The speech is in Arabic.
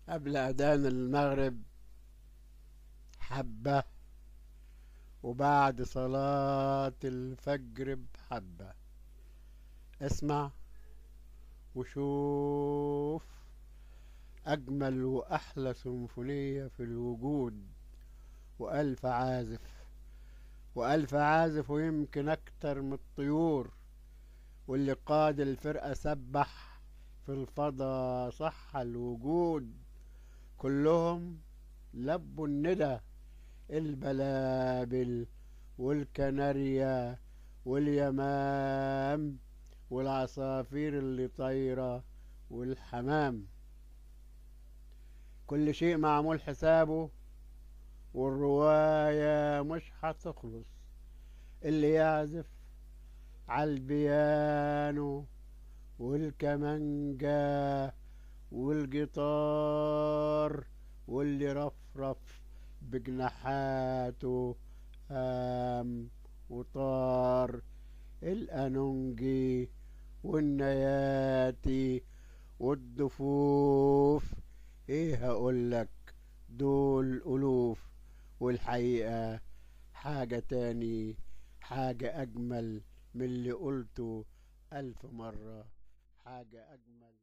قبل أذان المغرب حبة، وبعد صلاة الفجر بحبة. اسمع وشوف أجمل وأحلى سيمفونية في الوجود، وألف عازف وألف عازف ويمكن أكتر من الطيور. واللي قاد الفرقة سبح في الفضا صح الوجود. كلهم لبوا الندى، البلابل والكناريا واليمام والعصافير اللي طايرة والحمام. كل شيء معمول حسابه، والرواية مش هتخلص. اللي يعزف عالبيانو والكمانجا والجيتار، واللي رفرف بجناحاته قام وطار. الأنونجي والنياتي والضفوف، ايه هقولك، دول ألوف. والحقيقة حاجة تاني، حاجة أجمل من اللي قلته 1000 مرة، حاجة أجمل.